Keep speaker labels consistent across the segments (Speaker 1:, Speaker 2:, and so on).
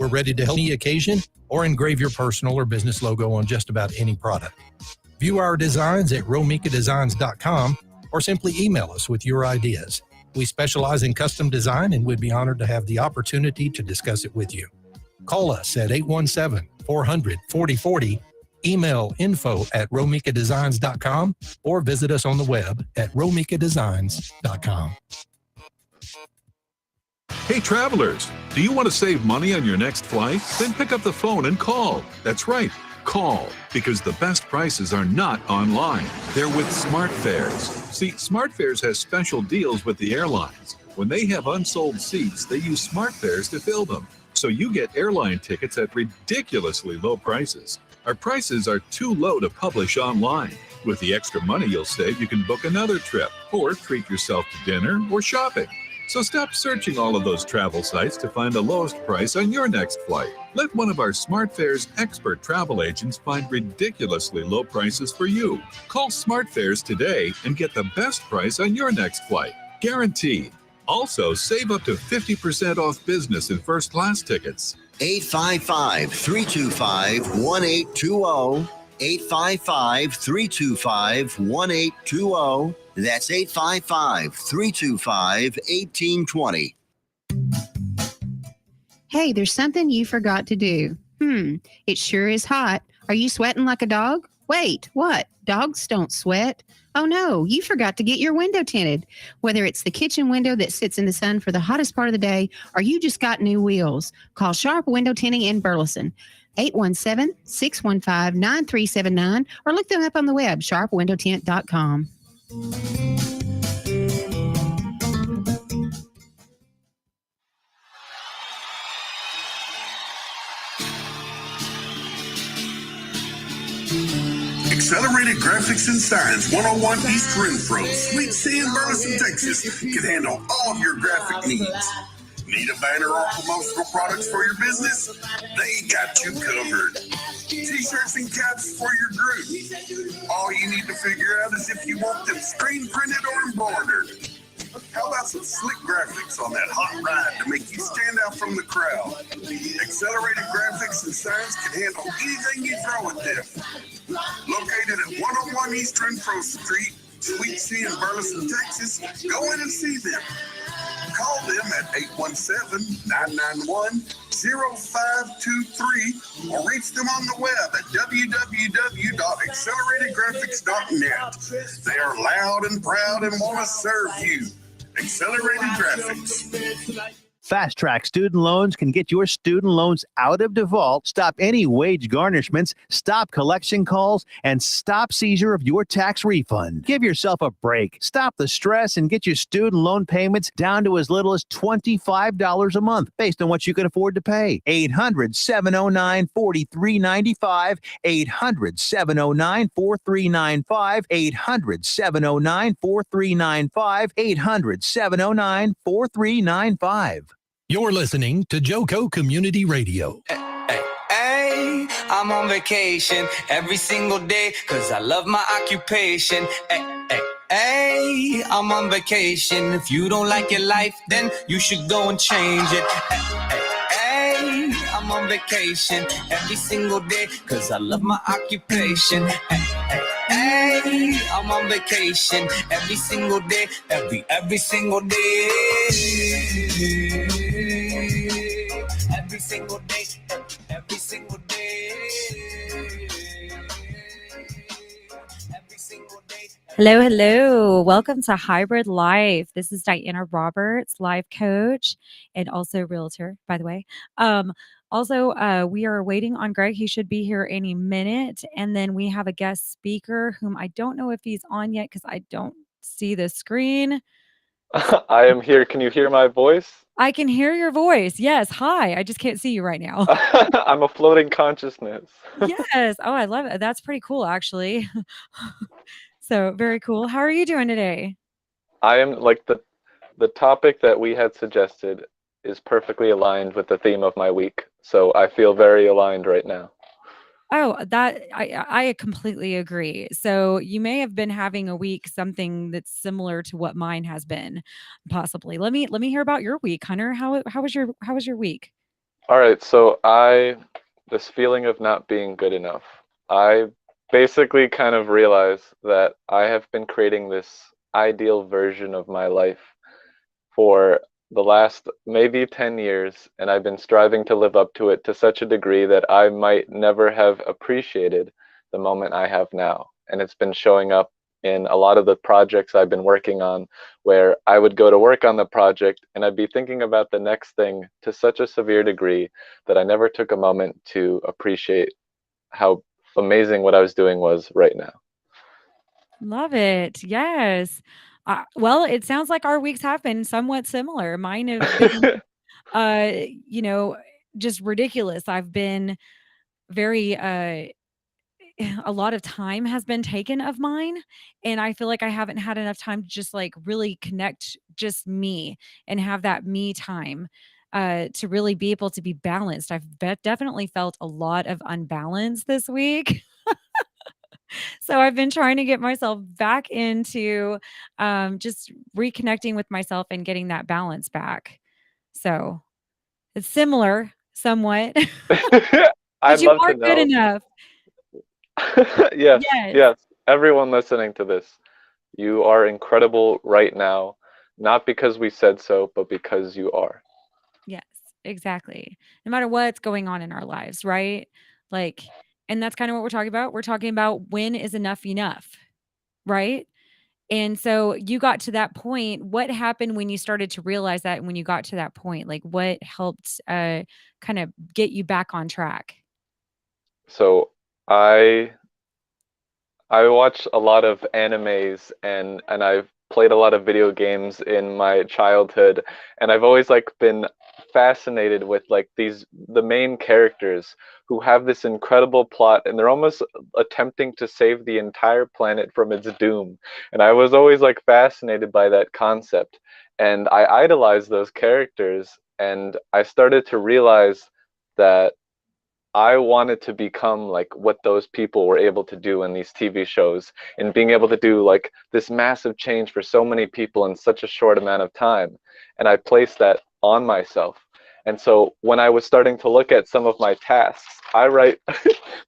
Speaker 1: We're ready to help any occasion or engrave your personal or business logo on just about any product. View our designs at romikadesigns.com or simply email us with your ideas. We specialize in custom design and would be honored to have the opportunity to discuss it with you. Call us at 817-400-4040, email info@romikadesigns.com, or visit us on the web at romikadesigns.com.
Speaker 2: Hey travelers, do you want to save money on your next flight? Then pick up the phone and call. That's right, call, because the best prices are not online. They're with SmartFares. See, SmartFares has special deals with the airlines. When they have unsold seats, they use SmartFares to fill them. So you get airline tickets at ridiculously low prices. Our prices are too low to publish online. With the extra money you'll save, you can book another trip or treat yourself to dinner or shopping. So stop searching all of those travel sites to find the lowest price on your next flight. Let one of our SmartFares expert travel agents find ridiculously low prices for you. Call SmartFares today and get the best price on your next flight. Guaranteed. Also, save up to 50% off business and first class tickets.
Speaker 3: 855-325-1820. 855-325-1820. That's 855-325-1820.
Speaker 4: Hey, there's something you forgot to do. It sure is hot. Are you sweating like a dog? Wait, what? Dogs don't sweat. Oh no, you forgot to get your window tinted. Whether it's the kitchen window that sits in the sun for the hottest part of the day, or you just got new wheels, call Sharp Window Tinting in Burleson. 817-615-9379, or look them up on the web, sharpwindowtint.com.
Speaker 5: Accelerated Graphics and Signs, 101 East Renfro, Sweet C in Burleson, Texas, can handle all of your graphic needs. Need a banner or promotional products for your business? They got you covered. T-shirts and caps for your group. All you need to figure out is if you want them screen printed or embroidered. How about some slick graphics on that hot ride to make you stand out from the crowd? Accelerated Graphics and Signs can handle anything you throw at them. Located at 101 East Renfro Street, Sweet C in Burleson, Texas, go in and see them. Call them at 817-991-0523 or reach them on the web at www.acceleratedgraphics.net. They are loud and proud and want to serve you. Accelerated Graphics.
Speaker 6: Fast Track Student Loans can get your student loans out of default, stop any wage garnishments, stop collection calls, and stop seizure of your tax refund. Give yourself a break. Stop the stress and get your student loan payments down to as little as $25 a month based on what you can afford to pay. 800-709-4395. 800-709-4395. 800-709-4395. 800-709-4395.
Speaker 1: You're listening to Joco Community Radio.
Speaker 7: Hey, I'm on vacation every single day because I love my occupation. Hey, I'm on vacation. If you don't like your life, then you should go and change it. Hey, I'm on vacation every single day because I love my occupation. Hey, I'm on vacation every single day, every single day. Every single day, every single day. Every single day.
Speaker 8: Hello. Welcome to Hybrid Life. This is Diana Roberts, life coach and also realtor, by the way. Also, we are waiting on Greg. He should be here any minute. And then we have a guest speaker whom I don't know if he's on yet because I don't see the screen.
Speaker 9: I am here. Can you hear my voice?
Speaker 8: I can hear your voice. Yes. Hi. I just can't see you right now.
Speaker 9: I'm a floating consciousness.
Speaker 8: Yes. Oh, I love it. That's pretty cool, actually. So very cool. How are you doing today?
Speaker 9: I am like the topic that we had suggested is perfectly aligned with the theme of my week. So I feel very aligned right now.
Speaker 8: Oh, that I completely agree. So you may have been having a week, something that's similar to what mine has been, possibly. Let me hear about your week, Hunter. How was your week?
Speaker 9: All right, so this feeling of not being good enough, I basically kind of realize that I have been creating this ideal version of my life for the last maybe 10 years, and I've been striving to live up to it to such a degree that I might never have appreciated the moment I have now. And it's been showing up in a lot of the projects I've been working on, where I would go to work on the project and I'd be thinking about the next thing to such a severe degree that I never took a moment to appreciate how amazing what I was doing was right now.
Speaker 8: Love it. Yes. Well, it sounds like our weeks have been somewhat similar. Mine have been, uh, you know, just ridiculous. I've been very, a lot of time has been taken of mine, and I feel like I haven't had enough time to just like really connect just me and have that me time to really be able to be balanced. I've definitely felt a lot of unbalance this week. So I've been trying to get myself back into just reconnecting with myself and getting that balance back. So it's similar somewhat, but
Speaker 9: I'd
Speaker 8: you
Speaker 9: love to
Speaker 8: are good
Speaker 9: know.
Speaker 8: enough.
Speaker 9: Yes,
Speaker 8: Yes.
Speaker 9: yes. Everyone listening to this, you are incredible right now, not because we said so, but because you are.
Speaker 8: Yes, exactly. No matter what's going on in our lives, right? Like, and that's kind of what we're talking about. We're talking about when is enough, right? And so you got to that point. What happened when you started to realize that, and when you got to that point? Like, what helped kind of get you back on track?
Speaker 9: So I I watch a lot of animes and I've played a lot of video games in my childhood, and I've always like been fascinated with like the main characters who have this incredible plot and they're almost attempting to save the entire planet from its doom. And I was always like fascinated by that concept. And I idolized those characters and I started to realize that I wanted to become like what those people were able to do in these TV shows and being able to do like this massive change for so many people in such a short amount of time. And I placed that on myself. And so when I was starting to look at some of my tasks, I write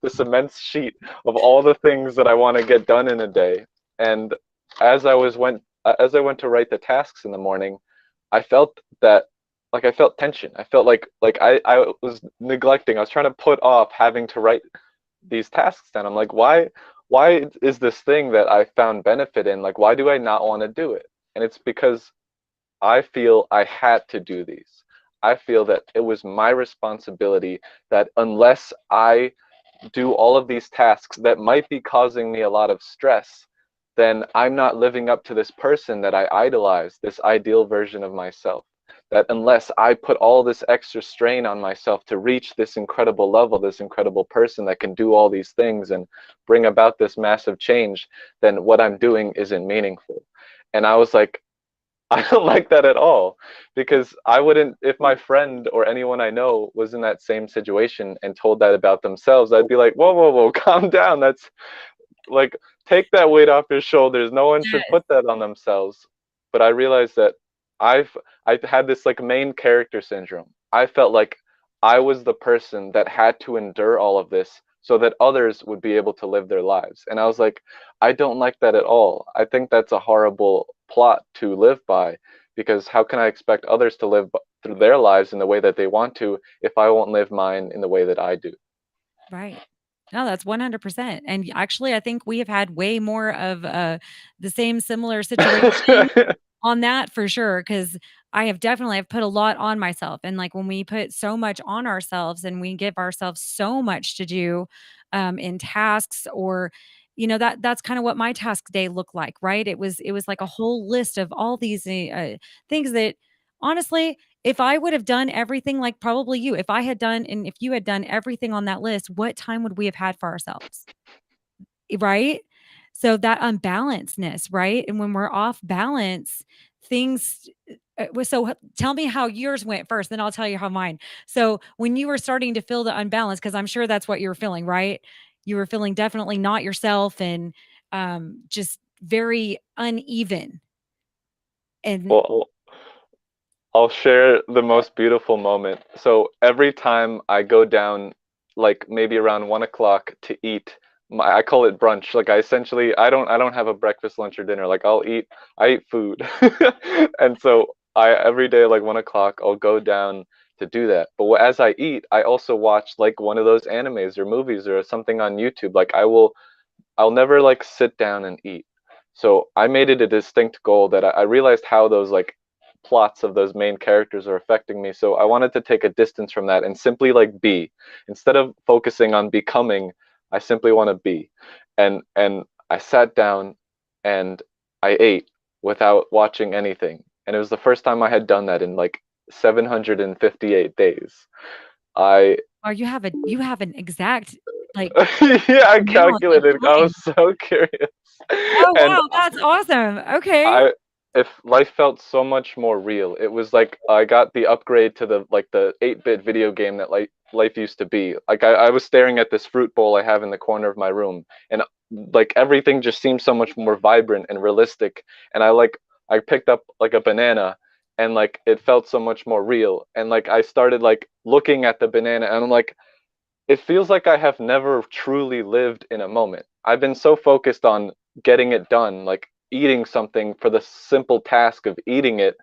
Speaker 9: this immense sheet of all the things that I want to get done in a day. And as I went to write the tasks in the morning, I felt that I felt tension. I felt like I was neglecting. I was trying to put off having to write these tasks down. I'm like, why is this thing that I found benefit in, like why do I not want to do it? And it's because I feel I had to do these. I feel that it was my responsibility that unless I do all of these tasks that might be causing me a lot of stress, then I'm not living up to this person that I idolize, this ideal version of myself. That unless I put all this extra strain on myself to reach this incredible level, this incredible person that can do all these things and bring about this massive change, then what I'm doing isn't meaningful. And I was like, I don't like that at all because I wouldn't, if my friend or anyone I know was in that same situation and told that about themselves, I'd be like, whoa, whoa, whoa, calm down. That's like, take that weight off your shoulders. No one should
Speaker 8: Yes.
Speaker 9: put that on themselves. But I realized that I had this like main character syndrome. I felt like I was the person that had to endure all of this so that others would be able to live their lives. And I was like, I don't like that at all. I think that's a horrible plot to live by because how can I expect others to live through their lives in the way that they want to if I won't live mine in the way that I do?
Speaker 8: Right. No, that's 100%. And actually, I think we have had way more of the same similar situation on that for sure, because I have definitely I've put a lot on myself. And like when we put so much on ourselves and we give ourselves so much to do in tasks or that's kind of what my task day looked like, right? It was like a whole list of all these things that honestly, if I would have done everything like probably you, if I had done and if you had done everything on that list, what time would we have had for ourselves? Right? So that unbalancedness, right? And when we're off balance, things tell me how yours went first, then I'll tell you how mine. So when you were starting to feel the unbalance, because I'm sure that's what you were feeling, right? You were feeling definitely not yourself and just very uneven. And
Speaker 9: Well, I'll share the most beautiful moment. So every time I go down, like maybe around 1 o'clock to eat, I call it brunch. Like I don't have a breakfast, lunch, or dinner. Like I eat food, and so I every day like 1 o'clock I'll go down to do that. But as I eat, I also watch like one of those animes or movies or something on YouTube. Like I'll never like sit down and eat. So I made it a distinct goal that I realized how those like plots of those main characters are affecting me. So I wanted to take a distance from that and simply like be. Instead of focusing on becoming, I simply want to be. And I sat down and I ate without watching anything. And it was the first time I had done that in like 758 days. I
Speaker 8: Or you have an exact like
Speaker 9: yeah, I
Speaker 8: amount of
Speaker 9: calculated. I
Speaker 8: time.
Speaker 9: was so curious.
Speaker 8: Oh
Speaker 9: And
Speaker 8: wow, that's awesome. Okay.
Speaker 9: I if life felt so much more real. It was like I got the upgrade to the 8-bit video game that life used to be. Like I was staring at this fruit bowl I have in the corner of my room, and like everything just seemed so much more vibrant and realistic. And I picked up like a banana, and like it felt so much more real. And like I started like looking at the banana, and I'm like, it feels like I have never truly lived in a moment. I've been so focused on getting it done, like eating something for the simple task of eating it,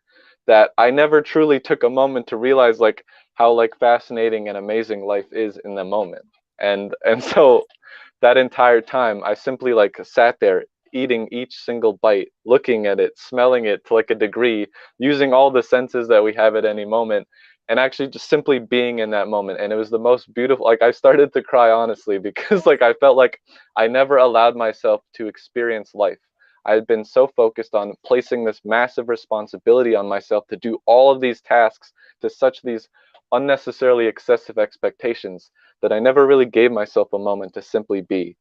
Speaker 9: that I never truly took a moment to realize like how like fascinating and amazing life is in the moment. And so that entire time I simply like sat there eating each single bite, looking at it, smelling it to like a degree, using all the senses that we have at any moment, and actually just simply being in that moment. And it was the most beautiful, like I started to cry honestly because like I felt like I never allowed myself to experience life. I had been so focused on placing this massive responsibility on myself to do all of these tasks, to such these unnecessarily excessive expectations, that I never really gave myself a moment to simply be.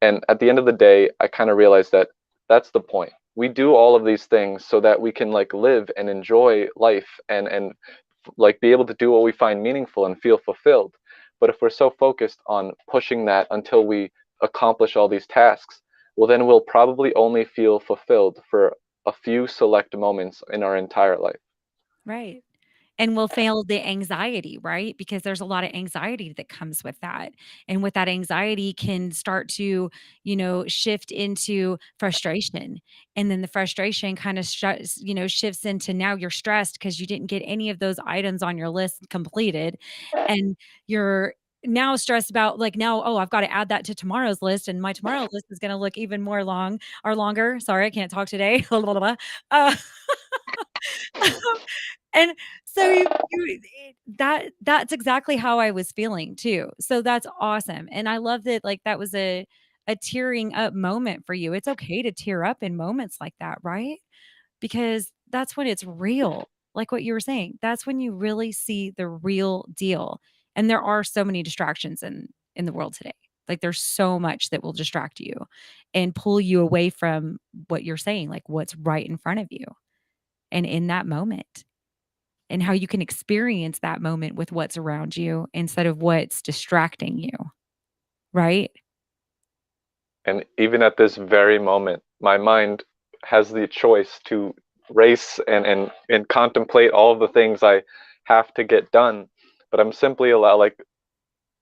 Speaker 9: And at the end of the day, I kind of realized that that's the point. We do all of these things so that we can like live and enjoy life, and like be able to do what we find meaningful and feel fulfilled. But if we're so focused on pushing that until we accomplish all these tasks, well, then we'll probably only feel fulfilled for a few select moments in our entire life.
Speaker 8: Right. And we'll fail the anxiety, right? Because there's a lot of anxiety that comes with that. And with that anxiety can start to, shift into frustration. And then the frustration kind of, shifts into now you're stressed because you didn't get any of those items on your list completed. And you're now stressed about like now, oh, I've got to add that to tomorrow's list. And my tomorrow list is going to look even more long or longer. Sorry, I can't talk today. uh, and so that's exactly how I was feeling too. So that's awesome. And I love that like that was a tearing up moment for you. It's okay to tear up in moments like that, right? Because that's when it's real. Like what you were saying. That's when you really see the real deal. And there are so many distractions in the world today. Like there's so much that will distract you and pull you away from what you're saying, like what's right in front of you and in that moment and how you can experience that moment with what's around you instead of what's distracting you, right?
Speaker 9: And even at this very moment, my mind has the choice to race and contemplate all of the things I have to get done. But I'm simply like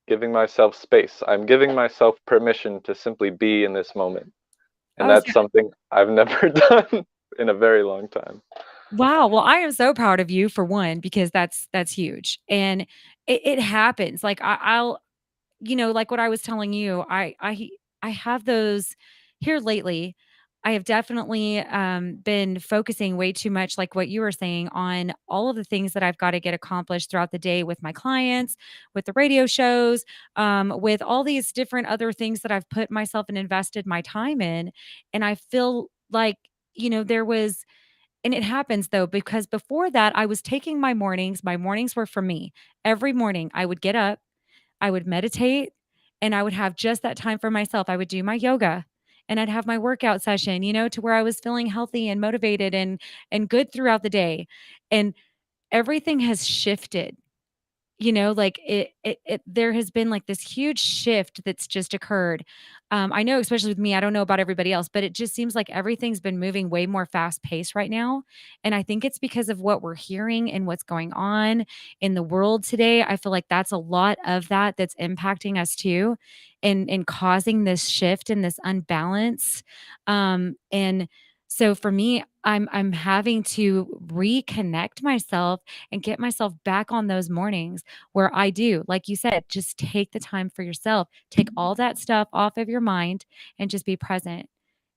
Speaker 9: giving myself space. I'm giving myself permission to simply be in this moment.
Speaker 8: I
Speaker 9: And
Speaker 8: was
Speaker 9: that's something I've never done in a very long time.
Speaker 8: Wow. Well, I am so proud of you for one, because that's huge. And it happens. Like I'll, like what I was telling you, I have those here lately. I have definitely been focusing way too much, like what you were saying, on all of the things that I've got to get accomplished throughout the day with my clients, with the radio shows, with all these different other things that I've put myself and invested my time in. And I feel like, there was and it happens though, because before that, I was taking my mornings. My mornings were for me. Every morning, I would get up, I would meditate, and I would have just that time for myself. I would do my yoga and I'd have my workout session, to where I was feeling healthy and motivated and good throughout the day. And everything has shifted, like there has been like this huge shift that's just occurred. I know, especially with me, I don't know about everybody else, but it just seems like everything's been moving way more fast paced right now. And I think it's because of what we're hearing and what's going on in the world today. I feel like that's a lot of that that's impacting us too, and causing this shift and this unbalance. And so for me, I'm having to reconnect myself and get myself back on those mornings where I do, like you said, just take the time for yourself, take all that stuff off of your mind and just be present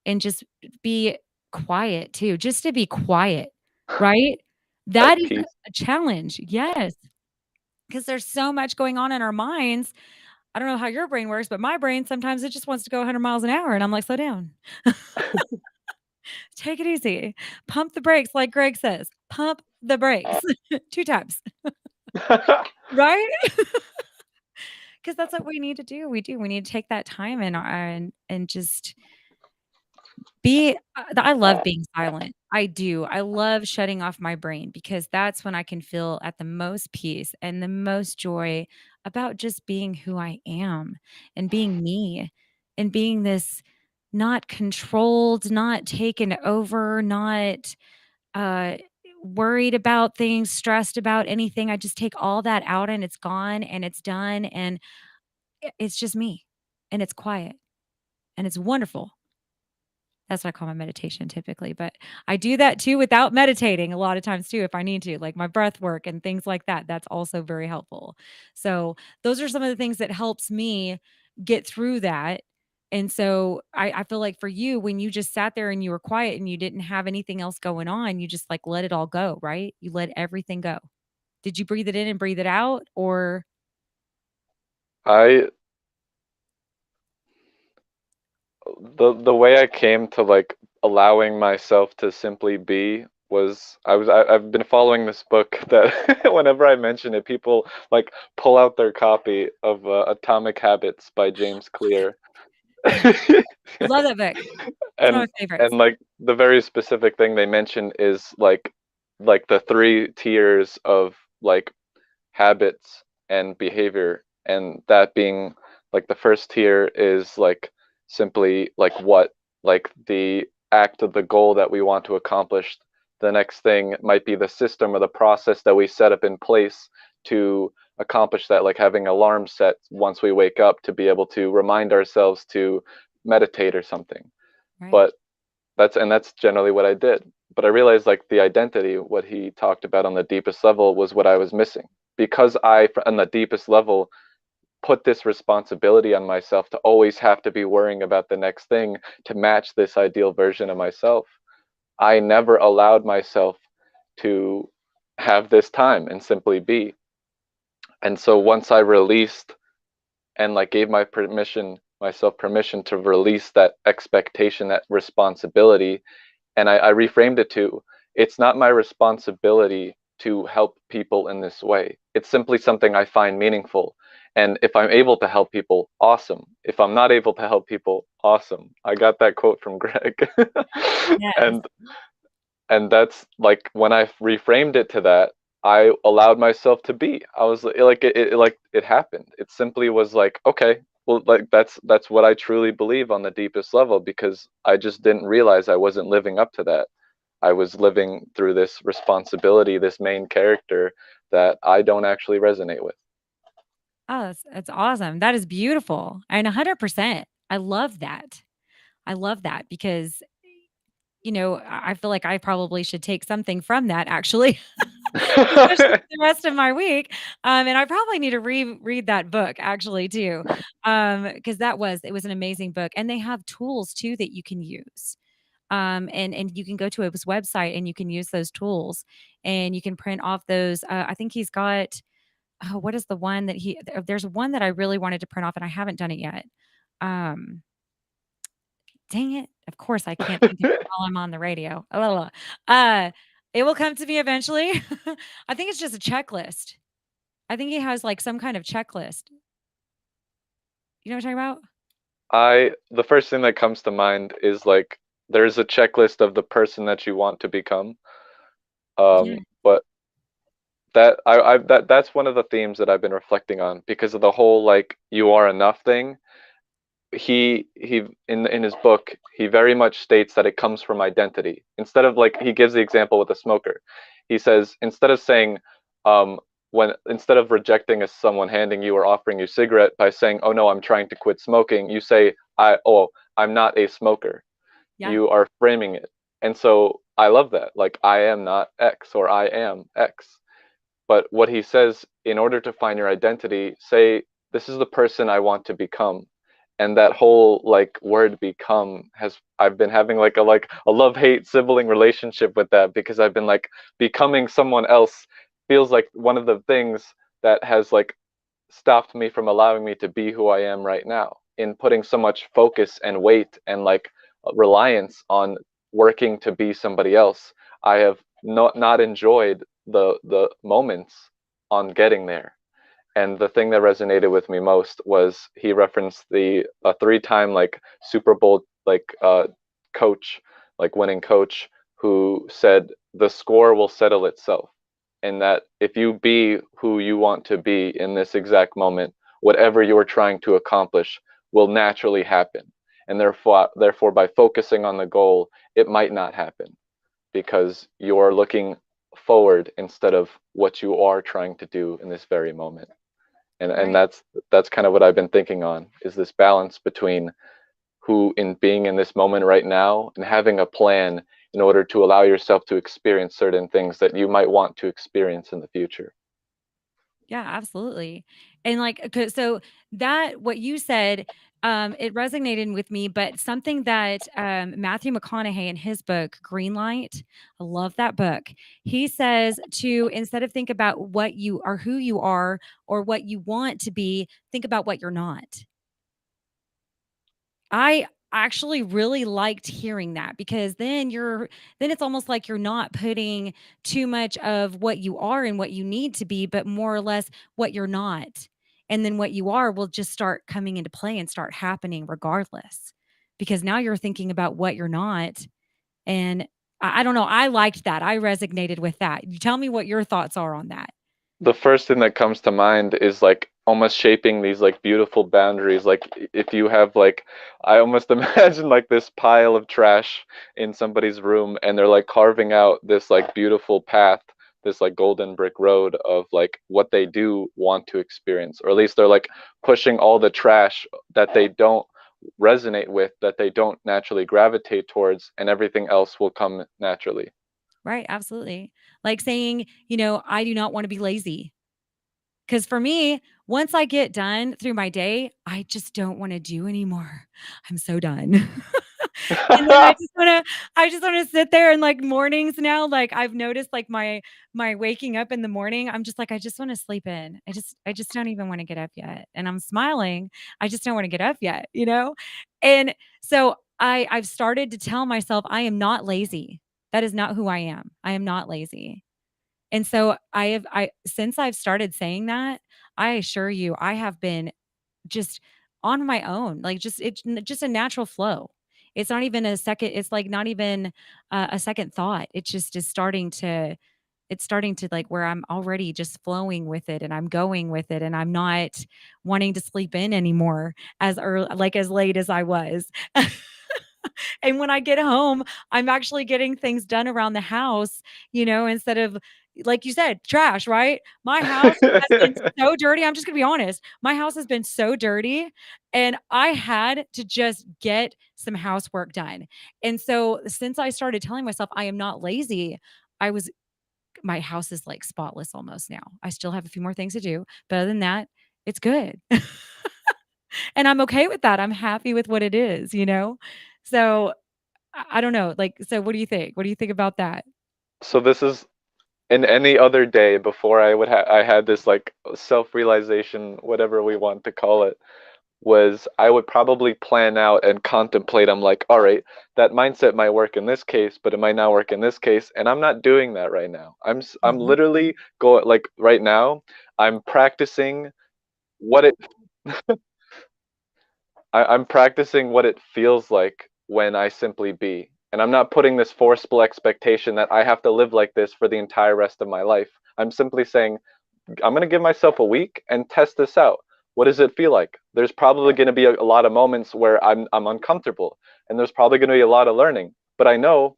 Speaker 8: and just be quiet too, just to be quiet, right? That
Speaker 9: At
Speaker 8: is
Speaker 9: peace.
Speaker 8: a challenge. Yes. Because there's so much going on in our minds. I don't know how your brain works, but my brain sometimes it just wants to go 100 miles an hour. And I'm like, slow down. Take it easy. Pump the brakes, like Greg says. Pump the brakes 2 times, right? Because that's what we need to do. We do. We need to take that time and just be I love being silent. I do. I love shutting off my brain because that's when I can feel at the most peace and the most joy about just being who I am and being me and being this not controlled, not taken over, not uh worried about things, stressed about anything. I just take all that out and it's gone and it's done and it's just me and it's quiet and it's wonderful. That's what I call my meditation typically, but I do that too without meditating a lot of times too if I need to, like my breath work and things like that. That's also very helpful. So, those are some of the things that helps me get through that. And so I feel like for you, when you just sat there and you were quiet and you didn't have anything else going on, you just like let it all go, right? You let everything go. Did you breathe it in and breathe it out or
Speaker 9: I the way I came to like allowing myself to simply be was I've been following this book that whenever I mention it, people like pull out their copy of Atomic Habits by James Clear.
Speaker 8: I love that book. It's one
Speaker 9: and
Speaker 8: of my favorites.
Speaker 9: like the very specific thing they mention is like the 3 tiers of like habits and behavior, and that being like the first tier is like simply like the act of the goal that we want to accomplish. The next thing might be the system or the process that we set up in place to accomplish that, like having alarm set once we wake up to be able to remind ourselves to meditate or something.
Speaker 8: Right.
Speaker 9: But that's generally what I did. But I realized like the identity, what he talked about on the deepest level, was what I was missing, because I on the deepest level put this responsibility on myself to always have to be worrying about the next thing to match this ideal version of myself. I never allowed myself to have this time and simply be. And so once I released and like gave myself permission to release that expectation, that responsibility, and I reframed it to, it's not my responsibility to help people in this way. It's simply something I find meaningful. And if I'm able to help people, awesome. If I'm not able to help people, awesome. I got that quote from Greg.
Speaker 8: Yes.
Speaker 9: and and that's like when I reframed it to that, I allowed myself to be. I was like it happened. It simply was like, okay, well, like that's what I truly believe on the deepest level, because I just didn't realize I wasn't living up to that. I was living through this responsibility, this main character that I don't actually resonate with.
Speaker 8: Oh, that's awesome. That is beautiful. And 100%. I love that. I love that because, I feel like I probably should take something from that actually, especially for the rest of my week. And I probably need to reread that book actually too. Because it was an amazing book. And they have tools too that you can use. And you can go to his website and you can use those tools and you can print off those. I think he's got what is the one that there's one that I really wanted to print off and I haven't done it yet. Um, dang it. Of course I can't think of it while I'm on the radio. Uh, it will come to me eventually. I think it's just a checklist. I think he has like some kind of checklist. You know what I'm talking about?
Speaker 9: The first thing that comes to mind is like there's a checklist of the person that you want to become.
Speaker 8: Yeah.
Speaker 9: But that's one of the themes that I've been reflecting on because of the whole like you are enough thing. He in his book he very much states that it comes from identity. Instead of like he gives the example with a smoker, he says instead of saying when instead of rejecting a someone handing you or offering you cigarette by saying, oh no, I'm trying to quit smoking, you say I'm not a smoker.
Speaker 8: Yeah.
Speaker 9: You are framing it. And so I love that, like I am not X or I am X. But what he says, in order to find your identity, say, this is the person I want to become. And that whole like word become has I've been having like a love-hate sibling relationship with that because I've been like becoming someone else feels like one of the things that has like stopped me from allowing me to be who I am right now in putting so much focus and weight and like reliance on working to be somebody else. I have not enjoyed the moments on getting there. And the thing that resonated with me most was he referenced the a three-time like Super Bowl like coach, like winning coach, who said the score will settle itself, and that if you be who you want to be in this exact moment, whatever you're trying to accomplish will naturally happen. And therefore, by focusing on the goal, it might not happen because you're looking forward instead of what you are trying to do in this very moment. And
Speaker 8: Right.
Speaker 9: that's kind of what I've been thinking on is this balance between who in being in this moment right now and having a plan in order to allow yourself to experience certain things that you might want to experience in the future.
Speaker 8: Yeah, absolutely. And like, 'cause so that what you said, it resonated with me, but something that Matthew McConaughey in his book, Greenlight, I love that book. He says to instead of think about what you are, who you are, or what you want to be, think about what you're not. I actually really liked hearing that because then it's almost like you're not putting too much of what you are and what you need to be, but more or less what you're not. And then what you are will just start coming into play and start happening regardless. Because now you're thinking about what you're not. And I don't know. I liked that. I resonated with that. You tell me what your thoughts are on that.
Speaker 9: The first thing that comes to mind is like almost shaping these like beautiful boundaries. Like if you have like, I almost imagine like this pile of trash in somebody's room and they're like carving out this like beautiful path, this like golden brick road of like what they do want to experience, or at least they're like pushing all the trash that they don't resonate with, that they don't naturally gravitate towards, and everything else will come naturally.
Speaker 8: Right. Absolutely. Like saying, I do not want to be lazy. Because for me, once I get done through my day, I just don't wanna do anymore. I'm so done. And then I just wanna sit there and, like, mornings now, like, I've noticed, like, my waking up in the morning, I'm just like, "I just wanna sleep in. I just don't even wanna get up yet." And I'm smiling, I just don't wanna get up yet, you know? And so I've started to tell myself, "I am not lazy. That is not who I am. I am not lazy." And so I since I've started saying that, I assure you, I have been just on my own, like just a natural flow. It's not even a second, it's like not even a second thought. It just is starting to like where I'm already just flowing with it and I'm going with it and I'm not wanting to sleep in anymore as early like as late as I was. And when I get home, I'm actually getting things done around the house, instead of like you said, trash, right? My house has been so dirty. I'm just gonna be honest. My house has been so dirty and I had to just get some housework done. And so since I started telling myself I am not lazy, I was my house is like spotless almost now. I still have a few more things to do, but other than that, it's good. And I'm okay with that. I'm happy with what it is. So I don't know, like, so what do you think? What do you think about that?
Speaker 9: So this is in any other day before I had this like self-realization, whatever we want to call it, was I would probably plan out and contemplate. I'm like, all right, that mindset might work in this case, but it might not work in this case, and I'm not doing that right now. I'm
Speaker 8: Mhm.
Speaker 9: literally going like right now. I'm practicing what it I'm practicing what it feels like when I simply be. And I'm not putting this forceful expectation that I have to live like this for the entire rest of my life. I'm simply saying, I'm going to give myself a week and test this out. What does it feel like? There's probably going to be a lot of moments where I'm uncomfortable, and there's probably going to be a lot of learning. But I know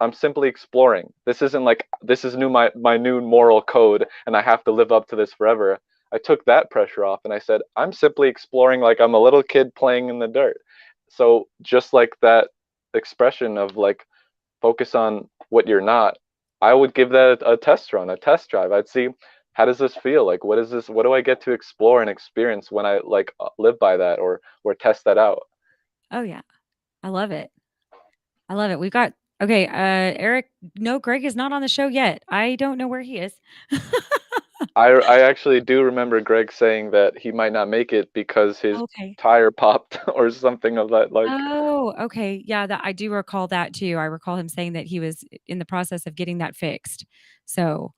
Speaker 9: I'm simply exploring. This isn't like this is my new moral code and I have to live up to this forever. I took that pressure off and I said, I'm simply exploring like I'm a little kid playing in the dirt. So just like that expression of like focus on what you're not, I would give that a test run, a test drive. I'd see, how does this feel? Like, what is this? What do I get to explore and experience when I like live by that or test that out?
Speaker 8: Oh yeah. I love it. I love it. We've got okay, Eric, no, Greg is not on the show yet. I don't know where he is.
Speaker 9: I actually do remember Greg saying that he might not make it because his
Speaker 8: Okay.
Speaker 9: tire popped or something of that like.
Speaker 8: Oh, okay. Yeah, that I do recall that too. I recall him saying that he was in the process of getting that fixed. So,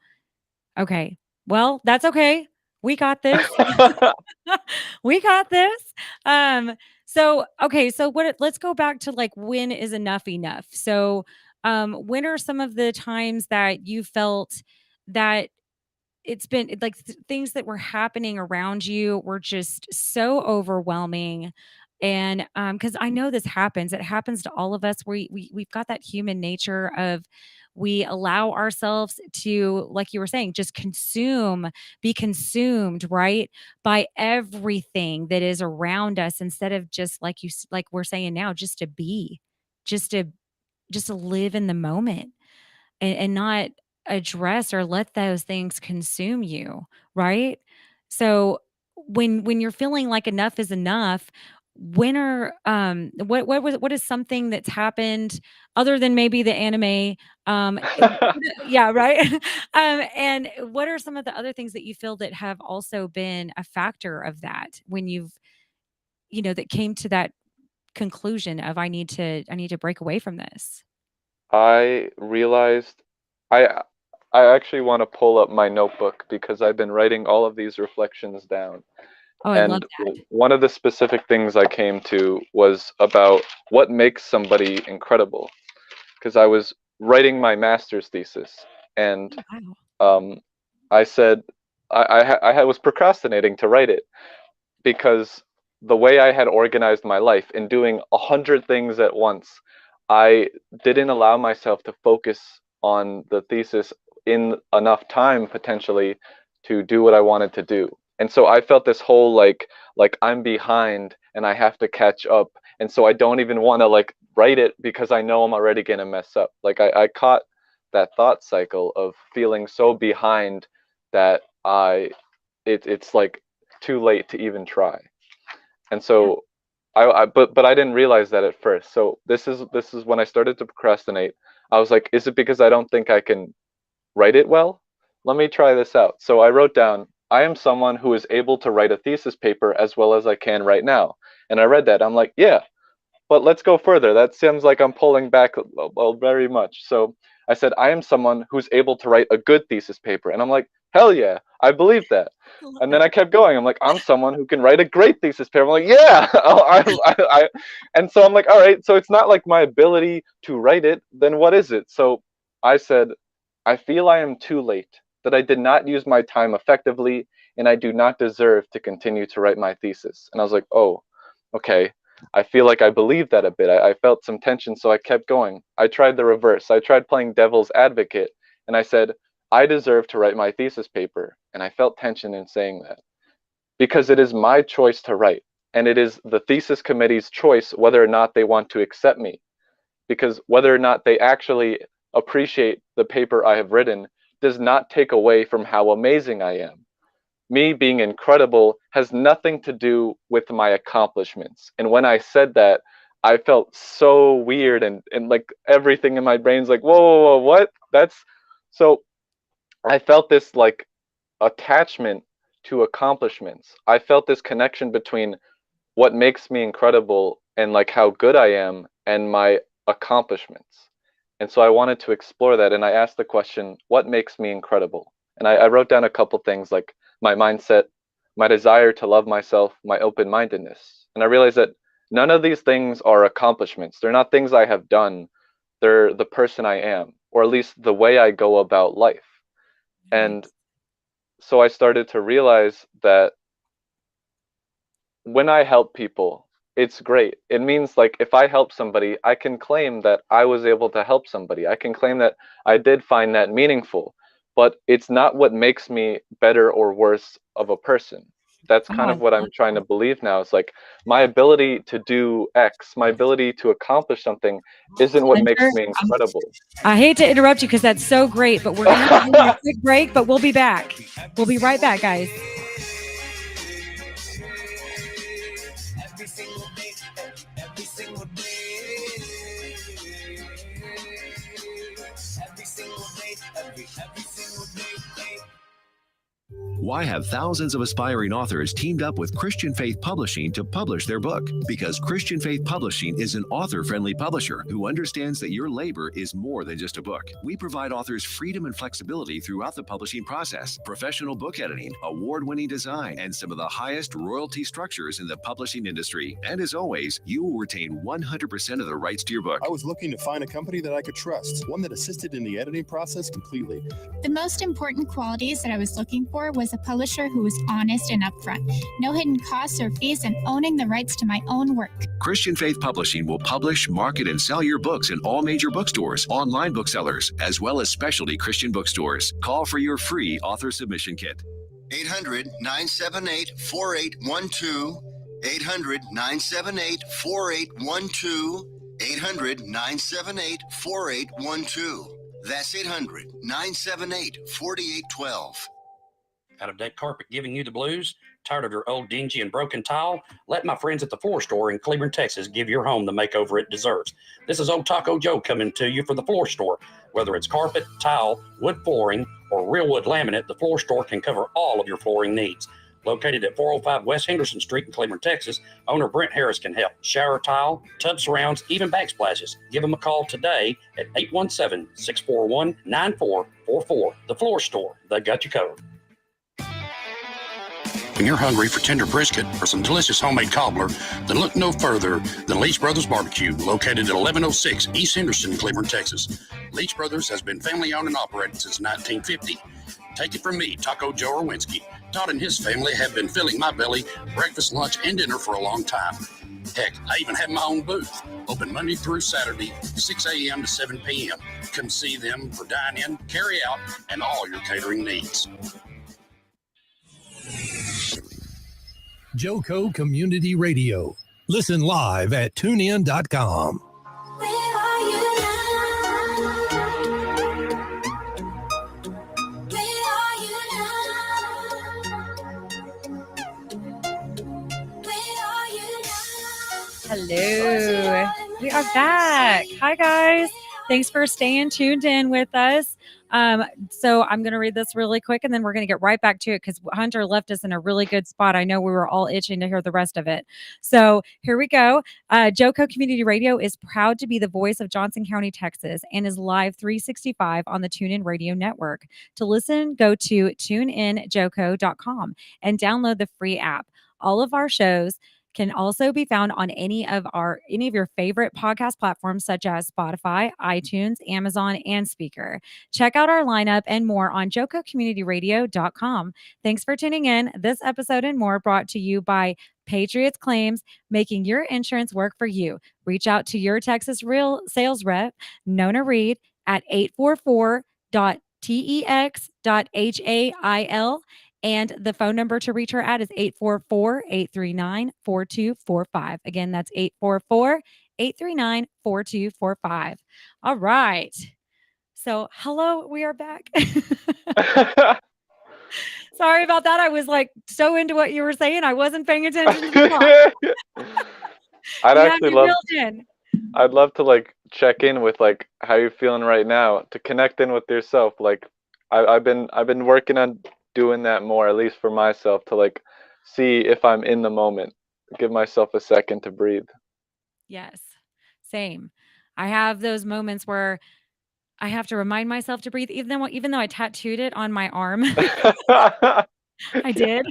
Speaker 8: okay. Well, that's okay. We got this. We got this. Um, so okay, so let's go back to like when is enough enough? So, when are some of the times that you felt that it's been like things that were happening around you were just so overwhelming and because I know this happens, it happens to all of us. We've got that human nature of we allow ourselves to, like you were saying, just be consumed, right, by everything that is around us instead of just like we're saying now, just to be, just to just to live in the moment and not address or let those things consume you, right? So when you're feeling like enough is enough, when are what is something that's happened other than maybe the anime yeah, right? And what are some of the other things that you feel that have also been a factor of that when that came to that conclusion of I need to break away from this?
Speaker 9: I realized I I actually want to pull up my notebook because I've been writing all of these reflections down.
Speaker 8: Oh, I love
Speaker 9: And
Speaker 8: that.
Speaker 9: one of the specific things I came to was about what makes somebody incredible. Because I was writing my master's thesis, and
Speaker 8: Oh, wow.
Speaker 9: um, I said I was procrastinating to write it because the way I had organized my life in doing 100 things at once, I didn't allow myself to focus on the thesis in enough time potentially to do what I wanted to do. And so I felt this whole like I'm behind and I have to catch up. And so I don't even want to like write it because I know I'm already gonna mess up. Like I caught that thought cycle of feeling so behind that it's like too late to even try. And
Speaker 8: Yeah.
Speaker 9: so but I didn't realize that at first. So this is when I started to procrastinate. I was like, is it because I don't think I can write it well? Let me try this out. So I wrote down, I am someone who is able to write a thesis paper as well as I can right now. And I read that. I'm like, yeah, but let's go further. That seems like I'm pulling back very much. So I said, I am someone who's able to write a good thesis paper. And I'm like, hell yeah, I believe that.
Speaker 8: I love
Speaker 9: And then
Speaker 8: that.
Speaker 9: I kept going. I'm like, I'm someone who can write a great thesis paper. I'm like, yeah. And so I'm like, all right, so it's not like my ability to write it. Then what is it? So I said, I feel I am too late, that I did not use my time effectively, and I do not deserve to continue to write my thesis. And I was like, oh, okay. I feel like I believed that a bit. I felt some tension, so I kept going. I tried the reverse. I tried playing devil's advocate, and I said, I deserve to write my thesis paper. And I felt tension in saying that because it is my choice to write, and it is the thesis committee's choice whether or not they want to accept me. Because whether or not they actually appreciate the paper I have written does not take away from how amazing I am. Me being incredible has nothing to do with my accomplishments. And when I said that, I felt so weird and like everything in my brain's like, whoa, whoa, whoa, what? That's so I felt this like attachment to accomplishments. I felt this connection between what makes me incredible and like how good I am and my accomplishments. And so I wanted to explore that and I asked the question, what makes me incredible? And I wrote down a couple things like my mindset, my desire to love myself, my open mindedness. And I realized that none of these things are accomplishments. They're not things I have done, they're the person I am, or at least the way I go about life. And so I started to realize that when I help people, it's great. It means like if I help somebody, I can claim that I was able to help somebody. I can claim that I did find that meaningful, but it's not what makes me better or worse of a person. That's kind of what I'm trying to believe now. It's like my ability to do X, my ability to accomplish something isn't what makes
Speaker 8: Hunter,
Speaker 9: me incredible.
Speaker 8: I hate to interrupt you because that's so great, but we're going to have to take a quick break, but we'll be back. We'll be right back, guys.
Speaker 10: Why have thousands of aspiring authors teamed up with Christian Faith Publishing to publish their book? Because Christian Faith Publishing is an author-friendly publisher who understands that your labor is more than just a book. We provide authors freedom and flexibility throughout the publishing process, professional book editing, award-winning design, and some of the highest royalty structures in the publishing industry. And as always, you will retain 100% of the rights to your book.
Speaker 11: I was looking to find a company that I could trust, one that assisted in the editing process completely.
Speaker 12: The most important qualities that I was looking for was a publisher who was honest and upfront, no hidden costs or fees, and owning the rights to my own work.
Speaker 10: Christian Faith Publishing will publish, market, and sell your books in all major bookstores, online booksellers, as well as specialty Christian bookstores. Call for your free author submission kit.
Speaker 3: 800-978-4812. 800-978-4812. 800-978-4812. That's 800-978-4812.
Speaker 13: Out-of-date carpet giving you the blues? Tired of your old dingy and broken tile? Let my friends at the Floor Store in Cleburne, Texas give your home the makeover it deserves. This is Old Taco Joe coming to you for the Floor Store. Whether it's carpet, tile, wood flooring, or real wood laminate, the Floor Store can cover all of your flooring needs. Located at 405 West Henderson Street in Cleburne, Texas, owner Brent Harris can help. Shower tile, tub surrounds, even backsplashes. Give them a call today at 817-641-9444. The Floor Store, they got you covered.
Speaker 5: When you're hungry for tender brisket or some delicious homemade cobbler, then look no further than Leach Brothers Barbecue, located at 1106 East Henderson, Cleburne, Texas. Leach Brothers has been family owned and operated since 1950. Take it from me, Taco Joe Orwinski. Todd and his family have been filling my belly breakfast, lunch, and dinner for a long time. Heck, I even have my own booth, open Monday through Saturday, 6 a.m. to 7 p.m. Come see them for dine-in, carry-out, and all your catering needs.
Speaker 1: Joco Community Radio. Listen live at tunein.com.
Speaker 8: Hello. We are back. Hi, guys. Thanks for staying tuned in with us. So I'm going to read this really quick and then we're going to get right back to it because Hunter left us in a really good spot. I know we were all itching to hear the rest of it. So here we go. Joco Community Radio is proud to be the voice of Johnson County, Texas, and is live 365 on the TuneIn Radio Network. To listen, go to tuneinjoco.com and download the free app. All of our shows can also be found on any of your favorite podcast platforms such as Spotify, iTunes, Amazon, and Speaker. Check out our lineup and more on jococommunityradio.com. Thanks for tuning in. This episode and more brought to you by Patriots Claims, making your insurance work for you. Reach out to your Texas Real sales rep, Nona Reed, at 844.tex.hail. And the phone number to reach her at is 844-839-4245. Again, that's 844-839-4245. All right. So, hello, we are back. Sorry about that. I was like so into what you were saying. I wasn't paying attention to the
Speaker 9: I'd love to like check in with like how you're feeling right now, to connect in with yourself. Like I've been working on doing that more, at least for myself, to like see if I'm in the moment, give myself a second to breathe.
Speaker 8: Yes, same. I have those moments where I have to remind myself to breathe, even though I tattooed it on my arm. I did.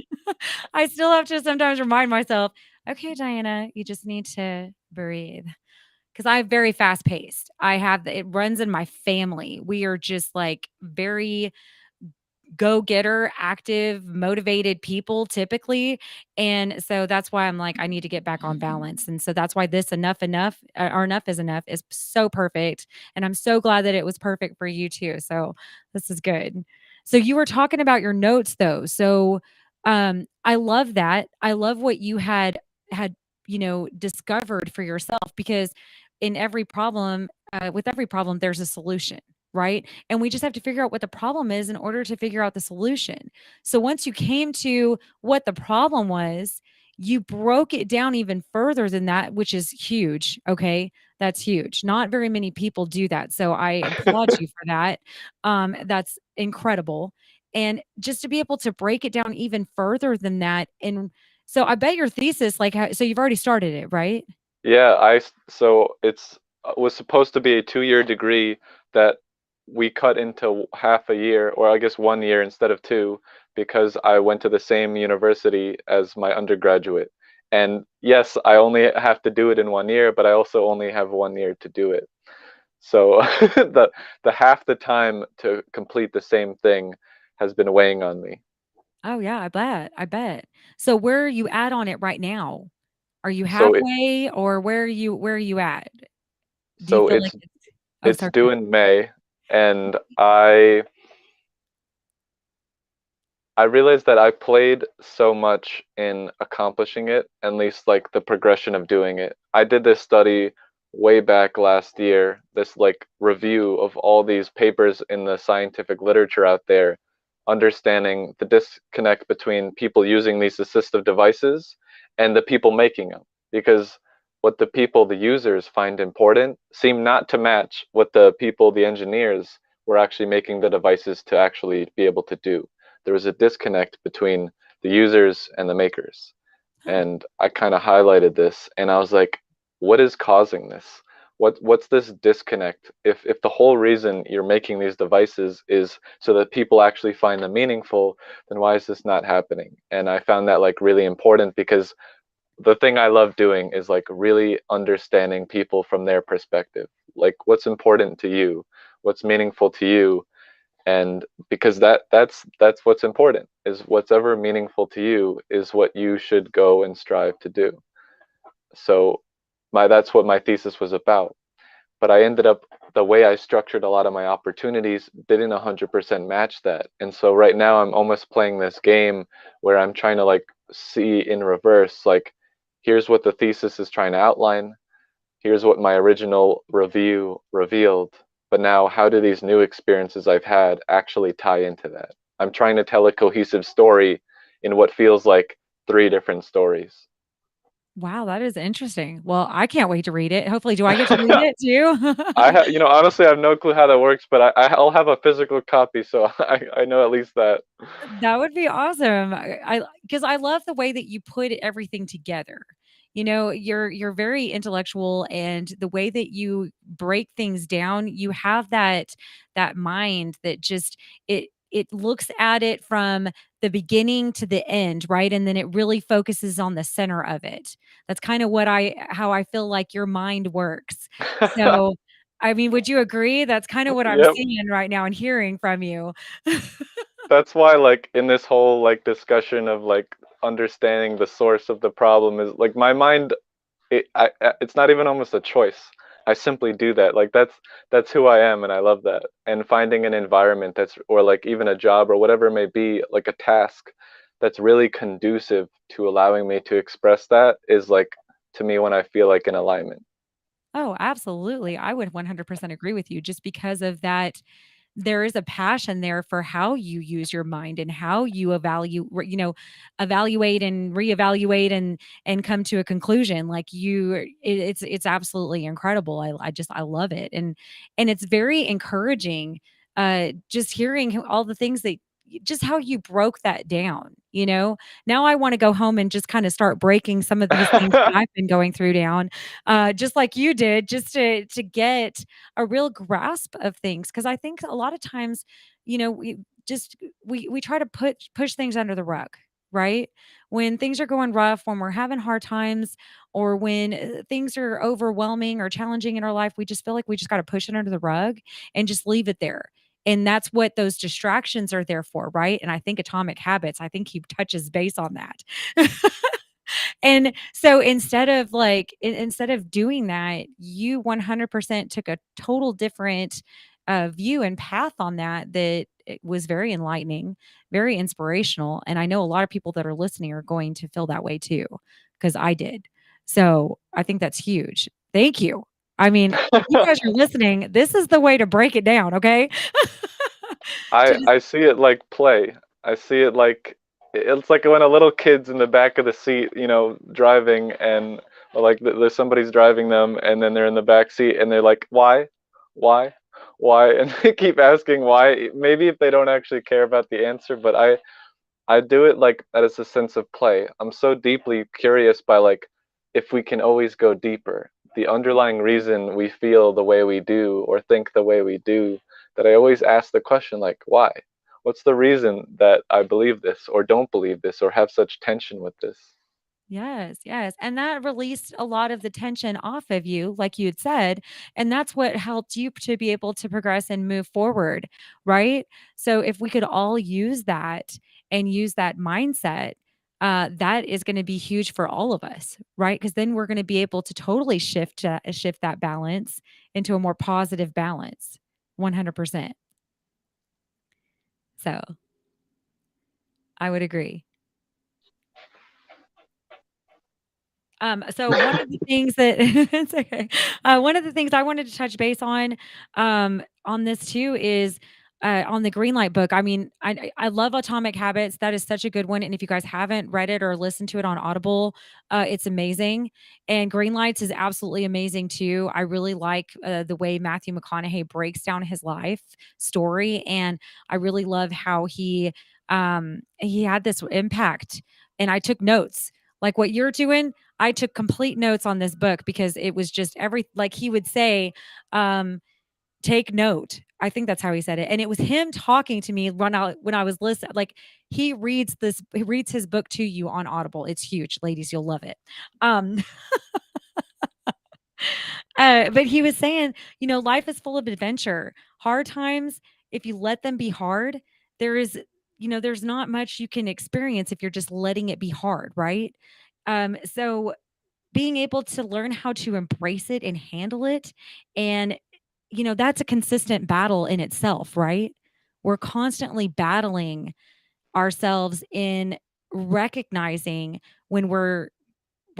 Speaker 8: I still have to sometimes remind myself, okay, Diana, you just need to breathe. because I'm very fast paced. It runs in my family. We are just like very go getter, active, motivated people typically. And so that's why I'm like, I need to get back on balance. And so that's why this or enough is enough is so perfect. And I'm so glad that it was perfect for you too. So this is good. So you were talking about your notes though. So I love that. I love what you had, discovered for yourself because with every problem, there's a solution, right? And we just have to figure out what the problem is in order to figure out the solution. So once you came to what the problem was, you broke it down even further than that, which is huge. Okay. That's huge. Not very many people do that. So I applaud you for that. That's incredible. And just to be able to break it down even further than that. And so I bet your thesis, so you've already started it, right?
Speaker 9: Yeah, so it's was supposed to be a 2-year degree that we cut into half a year, or I guess 1 year instead of two, because I went to the same university as my undergraduate. And yes, I only have to do it in 1 year, but I also only have 1 year to do it. So the half the time to complete the same thing has been weighing on me.
Speaker 8: Oh yeah, I bet. I bet. So where are you at on it right now? Are you
Speaker 9: So it
Speaker 8: halfway or where are you at? Do you
Speaker 9: so
Speaker 8: feel like
Speaker 9: it's
Speaker 8: oh,
Speaker 9: it's
Speaker 8: sorry, go
Speaker 9: due
Speaker 8: ahead.
Speaker 9: in May, and I realized that I played so much in accomplishing it, at least like the progression of doing it. I did this study way back last year, this like review of all these papers in the scientific literature out there, understanding the disconnect between people using these assistive devices and the people making them. Because what the people, the users, find important seem not to match what the people, the engineers, were actually making the devices to actually be able to do. There was a disconnect between the users and the makers.
Speaker 8: Huh.
Speaker 9: And I kind of highlighted this and I was like, what is causing this? What's this disconnect? If the whole reason you're making these devices is so that people actually find them meaningful, then why is this not happening? And I found that like really important because the thing I love doing is like really understanding people from their perspective. Like what's important to you, what's meaningful to you, and because that's what's important, is what's ever meaningful to you is what you should go and strive to do. So that's what my thesis was about. But I ended up, the way I structured a lot of my opportunities didn't 100% match that. And so right now I'm almost playing this game where I'm trying to like see in reverse, like here's what the thesis is trying to outline, here's what my original review revealed, but now how do these new experiences I've had actually tie into that? I'm trying to tell a cohesive story in what feels like three different stories.
Speaker 8: Wow, that is interesting. Well, I can't wait to read it. Hopefully, do I get to read it too?
Speaker 9: Honestly, I have no clue how that works, but I'll have a physical copy, so I know at least that.
Speaker 8: That would be awesome. Because I love the way that you put everything together. You're very intellectual, and the way that you break things down, you have that mind that just it looks at it from the beginning to the end, right? And then it really focuses on the center of it. That's kind of how I feel like your mind works. So, I mean, would you agree? That's kind of what I'm
Speaker 9: Yep.
Speaker 8: seeing right now and hearing from you.
Speaker 9: That's why, like, in this whole like discussion of like understanding the source of the problem is like my mind, it's not even almost a choice. I simply do that. Like that's who I am, and I love that. And finding an environment that's, or like even a job or whatever it may be, like a task that's really conducive to allowing me to express that is like, to me, when I feel like in alignment.
Speaker 8: Oh, absolutely. I would 100% agree with you just because of that. There is a passion there for how you use your mind and how you evaluate and reevaluate and come to a conclusion. Like it's absolutely incredible. I love it. And it's very encouraging just hearing all the things that just how you broke that down. Now I want to go home and just kind of start breaking some of these things that I've been going through down, just like you did, just to get a real grasp of things. Because I think a lot of times, we try to push things under the rug. right? When things are going rough, when we're having hard times, or when things are overwhelming or challenging in our life, we just feel like we just got to push it under the rug and just leave it there. And that's what those distractions are there for, right? And I think Atomic Habits, I think he touches base on that. And so instead of doing that, you 100% took a total different view and path on that it was very enlightening, very inspirational. And I know a lot of people that are listening are going to feel that way too, because I did. So I think that's huge. Thank you. I mean, if you guys are listening, this is the way to break it down, okay? To just
Speaker 9: I see it like play. I see it like it's like when a little kid's in the back of the seat, driving, and or like there's somebody's driving them, and then they're in the back seat, and they're like, why, why, and they keep asking why. Maybe if they don't actually care about the answer, but I do it like that as a sense of play. I'm so deeply curious by like if we can always go deeper. The underlying reason we feel the way we do or think the way we do, that I always ask the question like why? What's the reason that I believe this or don't believe this or have such tension with this?
Speaker 8: Yes, yes. And that released a lot of the tension off of you, like you had said. And that's what helped you to be able to progress and move forward, right? So if we could all use that and use that mindset, that is going to be huge for all of us, right? Because then we're going to be able to totally shift that balance into a more positive balance, 100%. So I would agree. So one of the things that it's okay. One of the things I wanted to touch base on this too is on the green light book. I mean, I love Atomic Habits. That is such a good one. And if you guys haven't read it or listened to it on Audible, it's amazing. And Green Lights is absolutely amazing too. I really like the way Matthew McConaughey breaks down his life story, and I really love how he had this impact. And I took notes like what you're doing. I took complete notes on this book because it was just like he would say, take note. I think that's how he said it. And it was him talking to me when I was listening. Like he reads his book to you on Audible. It's huge, ladies. You'll love it. Um, but he was saying, life is full of adventure. Hard times, if you let them be hard, there is, there's not much you can experience if you're just letting it be hard, right? So being able to learn how to embrace it and handle it, and that's a consistent battle in itself, right? We're constantly battling ourselves in recognizing when we're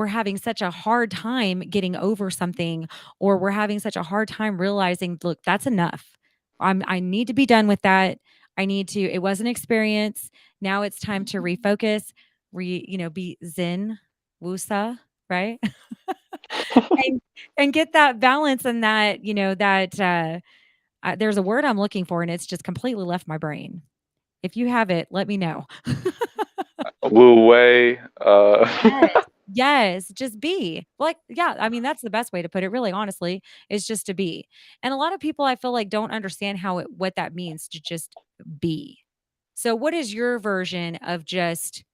Speaker 8: having such a hard time getting over something, or we're having such a hard time realizing, look, that's enough. I need to be done with that. It was an experience. Now it's time to refocus, be zen, wusa, right? and and get that balance, and that, there's a word I'm looking for and it's just completely left my brain. If you have it, let me know.
Speaker 9: Wu Wei.
Speaker 8: Yes. Yes, just be. Like, yeah, I mean, that's the best way to put it, really, honestly, is just to be. And a lot of people I feel like don't understand what that means to just be. So what is your version of just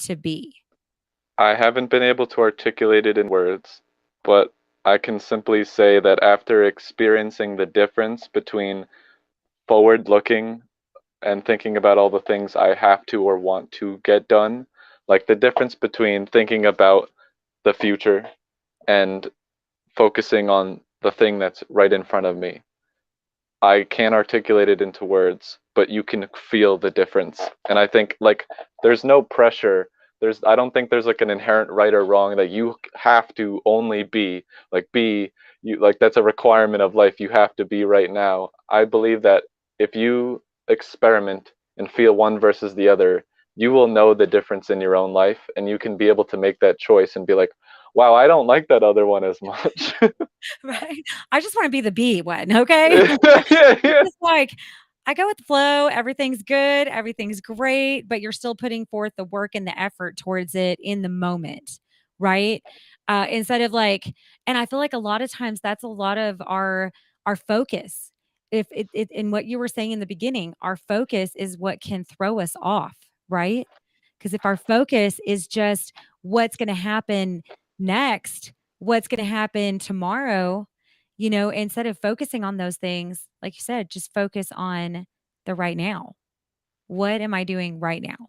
Speaker 8: to be?
Speaker 9: I haven't been able to articulate it in words, but I can simply say that after experiencing the difference between forward looking and thinking about all the things I have to or want to get done, like the difference between thinking about the future and focusing on the thing that's right in front of me. I can't articulate it into words, but you can feel the difference. And I think like there's no pressure. I don't think there's like an inherent right or wrong that you have to only be you, like that's a requirement of life. You have to be right now. I believe that if you experiment and feel one versus the other, you will know the difference in your own life, and you can be able to make that choice and be like, wow, I don't like that other one as much.
Speaker 8: Right? I just wanna be the B one, okay?
Speaker 9: Yeah,
Speaker 8: It's
Speaker 9: yeah.
Speaker 8: just like, I go with the flow, everything's good, everything's great, but you're still putting forth the work and the effort towards it in the moment, right? Instead of like, and I feel like a lot of times that's a lot of our focus. If it in what you were saying in the beginning, our focus is what can throw us off, right? Because if our focus is just what's going to happen next, what's going to happen tomorrow, instead of focusing on those things, like you said, just focus on the right now. What am I doing right now?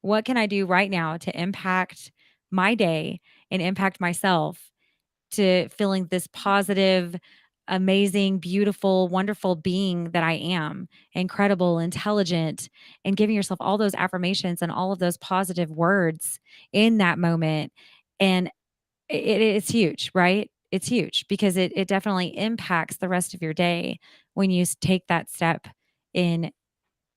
Speaker 8: What can I do right now to impact my day and impact myself to feeling this positive, amazing, beautiful, wonderful being that I am, incredible, intelligent, and giving yourself all those affirmations and all of those positive words in that moment. And it's huge, right? It's huge because it definitely impacts the rest of your day when you take that step in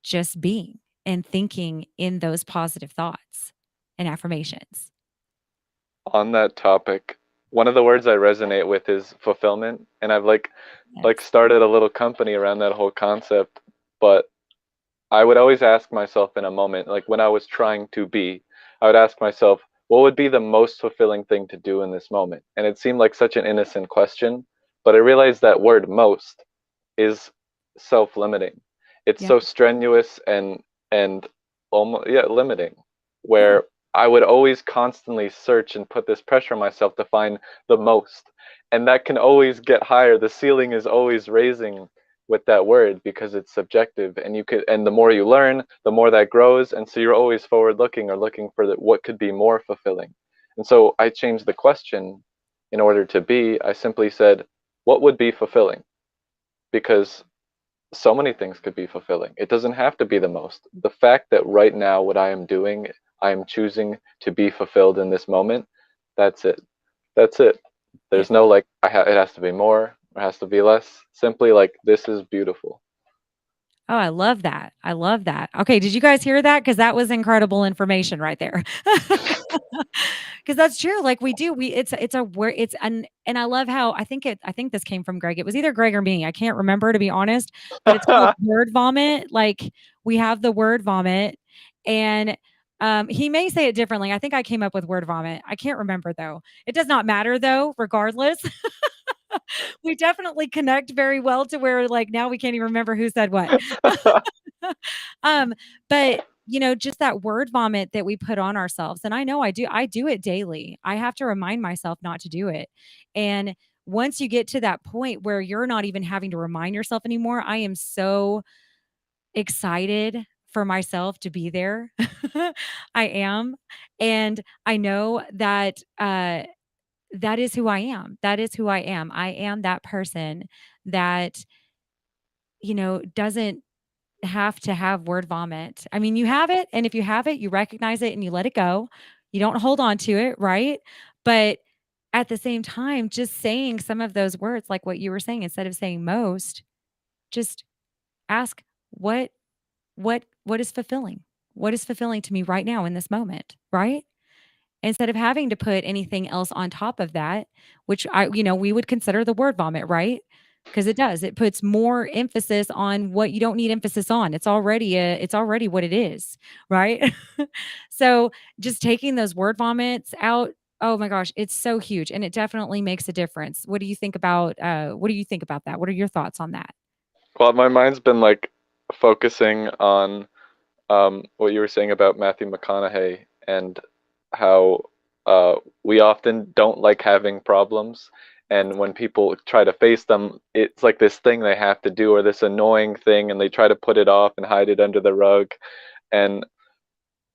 Speaker 8: just being and thinking in those positive thoughts and affirmations.
Speaker 9: On that topic, one of the words I resonate with is fulfillment, and I've like started a little company around that whole concept. But I would always ask myself in a moment, like when I was trying to be, I would ask myself, what would be the most fulfilling thing to do in this moment? And it seemed like such an innocent question, but I realized that word most is self-limiting. It's
Speaker 8: Yep.
Speaker 9: so strenuous and almost limiting, where I would always constantly search and put this pressure on myself to find the most. And that can always get higher. The ceiling is always raising with that word because it's subjective, and the more you learn, the more that grows, and so you're always forward looking or looking for what could be more fulfilling. And so I changed the question. In order to be, I simply said, what would be fulfilling? Because so many things could be fulfilling. It doesn't have to be the most. The fact that right now what I am doing, I am choosing to be fulfilled in this moment, that's it. That's it. There's no like it has to be more, it has to be less. Simply like, this is beautiful.
Speaker 8: Oh, I love that. I love that. Okay, did you guys hear that? Because that was incredible information right there. Because that's true. Like it's a word. And I love how I think this came from Greg. It was either Greg or me. I can't remember, to be honest. But it's called word vomit. Like we have the word vomit, and he may say it differently. I think I came up with word vomit. I can't remember though. It does not matter though. Regardless. We definitely connect very well to where like now we can't even remember who said what. But just that word vomit that we put on ourselves. And I know I do it daily. I have to remind myself not to do it. And once you get to that point where you're not even having to remind yourself anymore, I am so excited for myself to be there. I am. And I know that that is who I am. That is who I am. I am that person that, doesn't have to have word vomit. I mean, you have it. And if you have it, you recognize it and you let it go. You don't hold on to it. Right. But at the same time, just saying some of those words, like what you were saying, instead of saying most, just ask what is fulfilling? What is fulfilling to me right now in this moment? Right. Instead of having to put anything else on top of that, which we would consider the word vomit, right? Because it does. It puts more emphasis on what you don't need emphasis on. It's already what it is, right? So just taking those word vomits out, oh my gosh, it's so huge. And it definitely makes a difference. What do you think about that? What are your thoughts on that?
Speaker 9: Well, my mind's been like focusing on what you were saying about Matthew McConaughey and how we often don't like having problems. And when people try to face them, it's like this thing they have to do or this annoying thing, and they try to put it off and hide it under the rug. And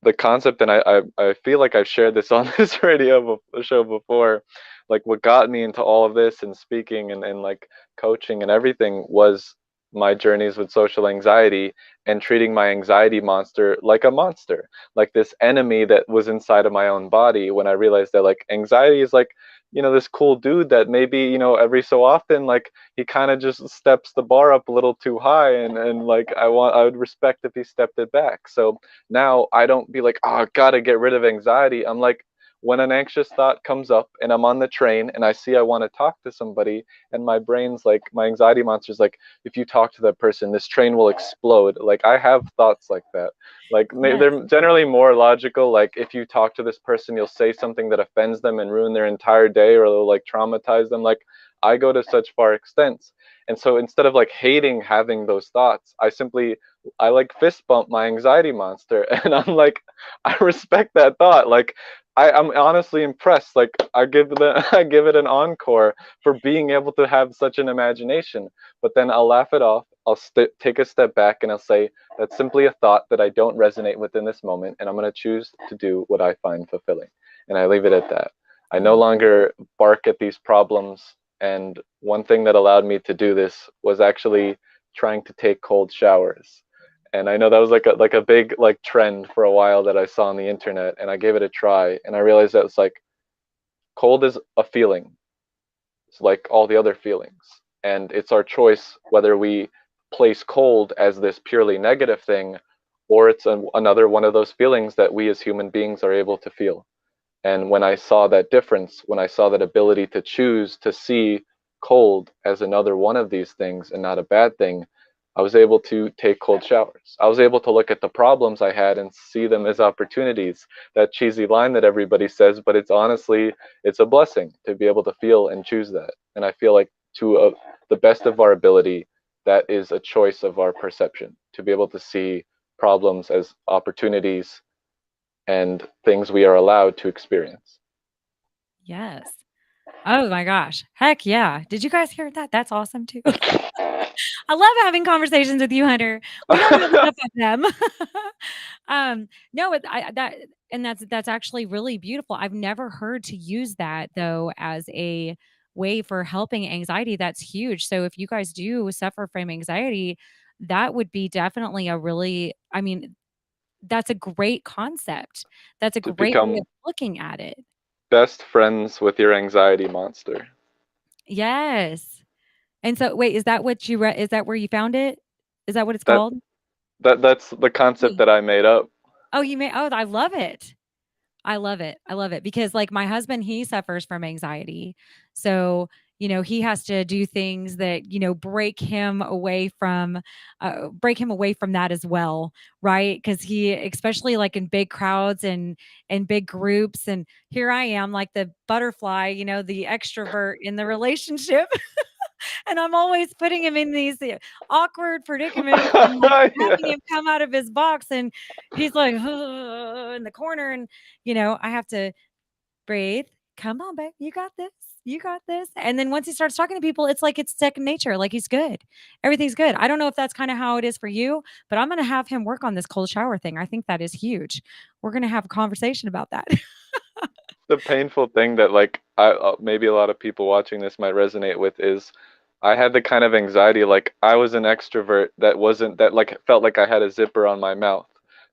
Speaker 9: the concept, and I feel like I've shared this on this radio show before, like what got me into all of this and speaking and like coaching and everything was my journeys with social anxiety and treating my anxiety monster like a monster, like this enemy that was inside of my own body, when I realized that like anxiety is like, this cool dude that maybe, every so often, like he kind of just steps the bar up a little too high, and like I would respect if he stepped it back. So now I don't be like, oh, gotta get rid of anxiety. I'm like, when an anxious thought comes up and I'm on the train and I see I want to talk to somebody, and my brain's like, my anxiety monster's like, if you talk to that person, this train will explode. Like I have thoughts like that. Like they're generally more logical. Like if you talk to this person, you'll say something that offends them and ruin their entire day, or it'll like traumatize them. Like I go to such far extents. And so instead of like hating having those thoughts, I like fist bump my anxiety monster, and I'm like, I respect that thought. Like I'm honestly impressed. Like I give it an encore for being able to have such an imagination. But then I'll laugh it off. Take a step back and I'll say that's simply a thought that I don't resonate with in this moment, and I'm going to choose to do what I find fulfilling. And I leave it at that. I no longer bark at these problems. And one thing that allowed me to do this was actually trying to take cold showers. And I know that was like a big like trend for a while that I saw on the internet, and I gave it a try, and I realized that it's like cold is a feeling. It's like all the other feelings, and it's our choice whether we place cold as this purely negative thing, or it's another one of those feelings that we as human beings are able to feel. And when I saw that difference, when I saw that ability to choose to see cold as another one of these things and not a bad thing, I was able to take cold showers. I was able to look at the problems I had and see them as opportunities. That cheesy line that everybody says, but it's honestly, it's a blessing to be able to feel and choose that. And I feel like the best of our ability, that is a choice of our perception, to be able to see problems as opportunities and things we are allowed to experience.
Speaker 8: Yes. Oh my gosh. Heck yeah. Did you guys hear that? That's awesome too. I love having conversations with you, Hunter. We don't have enough of them. No, and that's actually really beautiful. I've never heard to use that though as a way for helping anxiety. That's huge. So if you guys do suffer from anxiety, that would be definitely I mean, that's a great concept. That's a
Speaker 9: To
Speaker 8: great way of
Speaker 9: become
Speaker 8: looking at it.
Speaker 9: best friends with your anxiety monster.
Speaker 8: Yes. And so wait, is that what you read? Is that where you found it? Is that what it's
Speaker 9: That
Speaker 8: called?
Speaker 9: that's the concept that I made up.
Speaker 8: Oh, I love it. I love it. I love it because like my husband, he suffers from anxiety. So, he has to do things that, break him away from that as well, right? Cuz he especially like in big crowds and big groups, and here I am like the butterfly, the extrovert in the relationship. And I'm always putting him in these awkward predicaments and like having
Speaker 9: Yeah.
Speaker 8: him come out of his box, and he's like in the corner, and I have to breathe. Come on, babe, you got this. You got this. And then once he starts talking to people, it's like it's second nature. Like he's good. Everything's good. I don't know if that's kind of how it is for you, but I'm going to have him work on this cold shower thing. I think that is huge. We're going to have a conversation about that.
Speaker 9: The painful thing that like maybe a lot of people watching this might resonate with is I had the kind of anxiety like I was an extrovert that wasn't that like felt like I had a zipper on my mouth,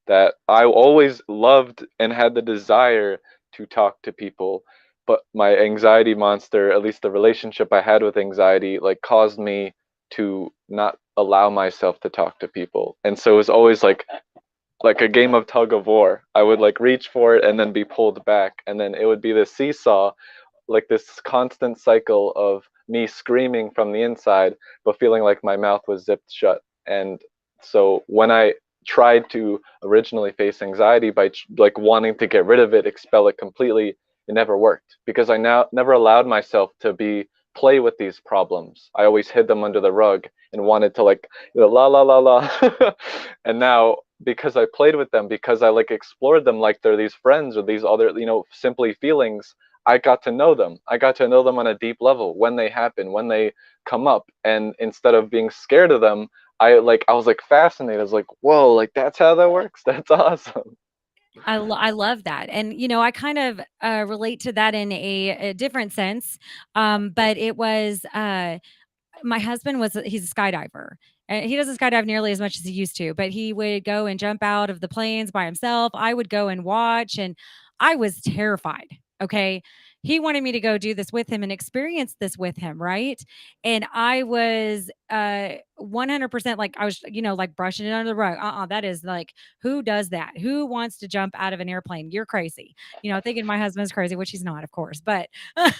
Speaker 9: that I always loved and had the desire to talk to people, but my anxiety monster, at least the relationship I had with anxiety, like caused me to not allow myself to talk to people. And so it was always like a game of tug of war. I would like reach for it and then be pulled back, and then it would be this seesaw, like this constant cycle of me screaming from the inside but feeling like my mouth was zipped shut. And so when I tried to originally face anxiety by like wanting to get rid of it, expel it completely, it never worked because I now never allowed myself to play with these problems. I always hid them under the rug and wanted to like la la la la. And now because I played with them, because I like explored them like they're these friends or these other, simply feelings, I got to know them. I got to know them on a deep level when they happen, when they come up. And instead of being scared of them, I was like fascinated. I was like, whoa, like that's how that works. That's awesome.
Speaker 8: I love that. And, I kind of relate to that in a different sense. But it was my husband he's a skydiver. And he doesn't skydive nearly as much as he used to, but he would go and jump out of the planes by himself. I would go and watch, and I was terrified. Okay. He wanted me to go do this with him and experience this with him. Right. And I was 100% like, I was, like brushing it under the rug. That is like, who does that? Who wants to jump out of an airplane? You're crazy. Thinking my husband's crazy, which he's not, of course. But that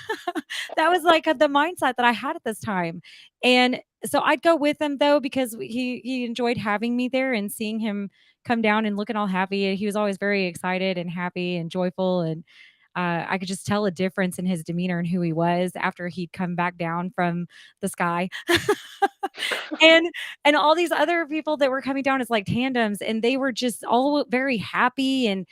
Speaker 8: was like the mindset that I had at this time. And so I'd go with him though, because he enjoyed having me there and seeing him come down and looking all happy. He was always very excited and happy and joyful. And I could just tell a difference in his demeanor and who he was after he'd come back down from the sky. and and all these other people that were coming down as like tandems, and they were just all very happy and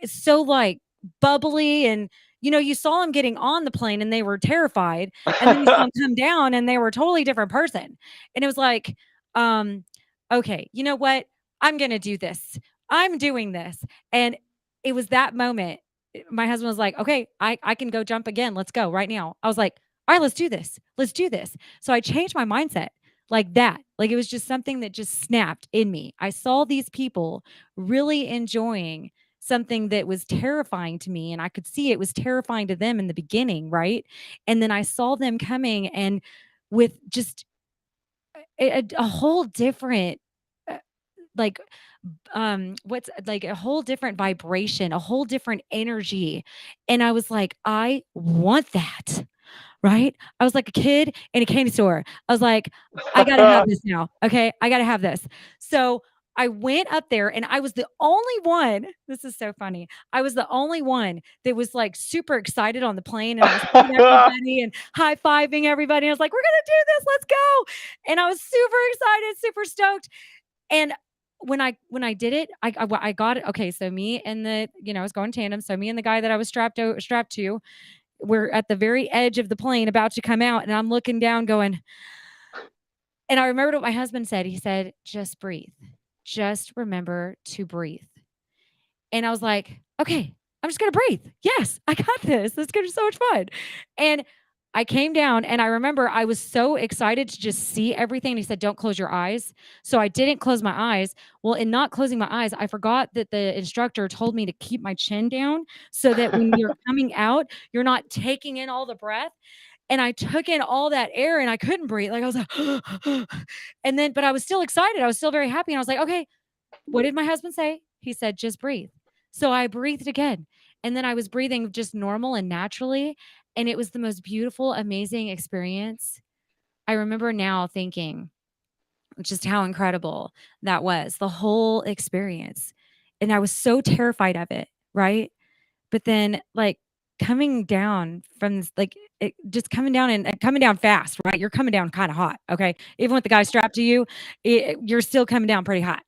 Speaker 8: so like bubbly. And you saw them getting on the plane and they were terrified, and then you saw them come down and they were a totally different person. And it was like, um okay, you know what, I'm gonna do this, I'm doing this. And it was that moment my husband was like, okay, I can go jump again, let's go right now. I was like, all right, let's do this, let's do this. So I changed my mindset like that. Like it was just something that just snapped in me. I saw these people really enjoying something that was terrifying to me, and I could see it was terrifying to them in the beginning, right? And then I saw them coming and with just a whole different uh, like what's like a whole different vibration, a whole different energy. And I was like, I want that. Right? I was like a kid in a candy store. I was like, I gotta have this now. Okay. I gotta have this. So I went up there and I was the only one. This is so funny. I was the only one that was like super excited on the plane, and I was hugging everybody and high fiving everybody. I was like, we're gonna do this. Let's go. And I was super excited, super stoked. And when I did it, I got it. Okay. So me and I was going tandem. So me and the guy that I was strapped to, we're at the very edge of the plane about to come out, and I'm looking down going, and I remembered what my husband said. He said, just breathe. Just remember to breathe. And I was like, okay, I'm just going to breathe. Yes, I got this. This is going to be so much fun. And I came down, and I remember I was so excited to just see everything. And he said, don't close your eyes. So I didn't close my eyes. Well, in not closing my eyes, I forgot that the instructor told me to keep my chin down so that when you're coming out, you're not taking in all the breath. And I took in all that air and I couldn't breathe. Like I was like, but I was still excited. I was still very happy. And I was like, okay, what did my husband say? He said, just breathe. So I breathed again. And then I was breathing just normal and naturally. And it was the most beautiful, amazing experience. I remember now thinking just how incredible that was, the whole experience. And I was so terrified of it, right? But then, like, coming down from this, like, it just coming down and coming down fast, right? You're coming down kind of hot, okay? Even with the guy strapped to you, you're still coming down pretty hot.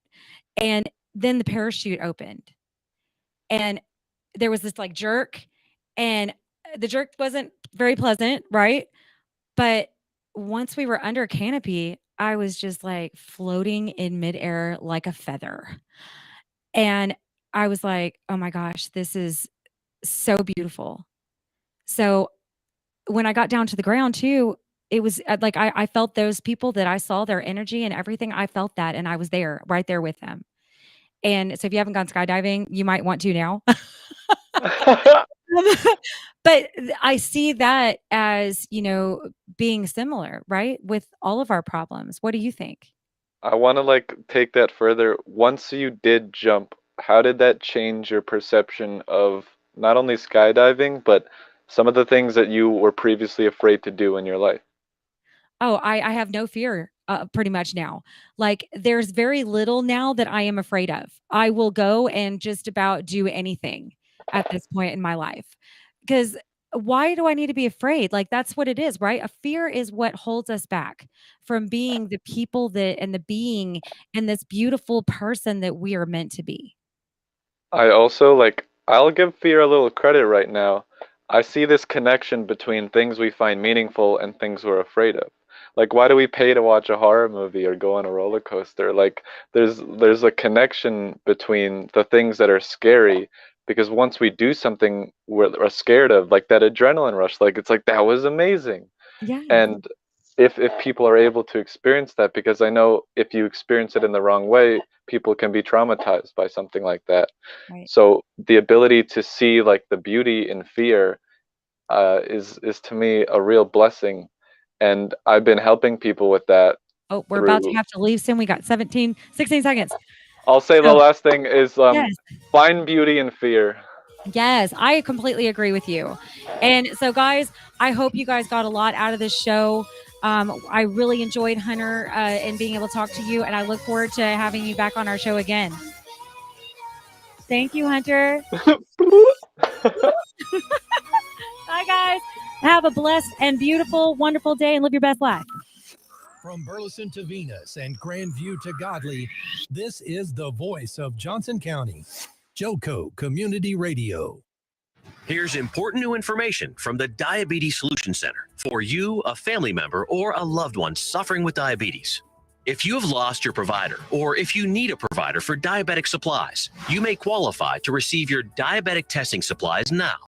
Speaker 8: And then the parachute opened, and there was this like jerk, and the jerk wasn't very pleasant, right? But once we were under canopy, I was just like floating in midair like a feather. And I was like, oh my gosh, this is so beautiful. So when I got down to the ground too, it was like I felt those people that I saw, their energy and everything. I felt that, and I was there, right there with them. And so if you haven't gone skydiving, you might want to now. But I see that as, being similar, right? With all of our problems. What do you think?
Speaker 9: I want to like take that further. Once you did jump, how did that change your perception of not only skydiving, but some of the things that you were previously afraid to do in your life?
Speaker 8: Oh, I have no fear, pretty much now. Like, there's very little now that I am afraid of. I will go and just about do anything at this point in my life. Because why do I need to be afraid? Like, that's what it is, right? A fear is what holds us back from being the people and the being and this beautiful person that we are meant to be.
Speaker 9: I also like, I'll give fear a little credit right now. I see this connection between things we find meaningful and things we're afraid of. Like, why do we pay to watch a horror movie or go on a roller coaster? Like, there's a connection between the things that are scary, because once we do something we're scared of, like that adrenaline rush, like it's like that was amazing.
Speaker 8: Yes.
Speaker 9: And if people are able to experience that, because I know if you experience it in the wrong way, people can be traumatized by something like that.
Speaker 8: Right.
Speaker 9: So the ability to see like the beauty in fear is to me a real blessing, and I've been helping people with that
Speaker 8: Oh, we're about to
Speaker 9: through.
Speaker 8: have to leave soon. We got 16 seconds.
Speaker 9: I'll say the
Speaker 8: So,
Speaker 9: last thing is
Speaker 8: yes.
Speaker 9: find beauty in fear.
Speaker 8: Yes, I completely agree with you. And so, guys, I hope you guys got a lot out of this show. I really enjoyed Hunter and being able to talk to you, and I look forward to having you back on our show again. Thank you, Hunter. Bye, guys. Have a blessed and beautiful, wonderful day and live your best life.
Speaker 1: From Burleson to Venus and Grandview to Godley, this is the voice of Johnson County, Joco Community Radio.
Speaker 14: Here's important new information from the Diabetes Solution Center for you, a family member, or a loved one suffering with diabetes. If you have lost your provider, or if you need a provider for diabetic supplies, you may qualify to receive your diabetic testing supplies now.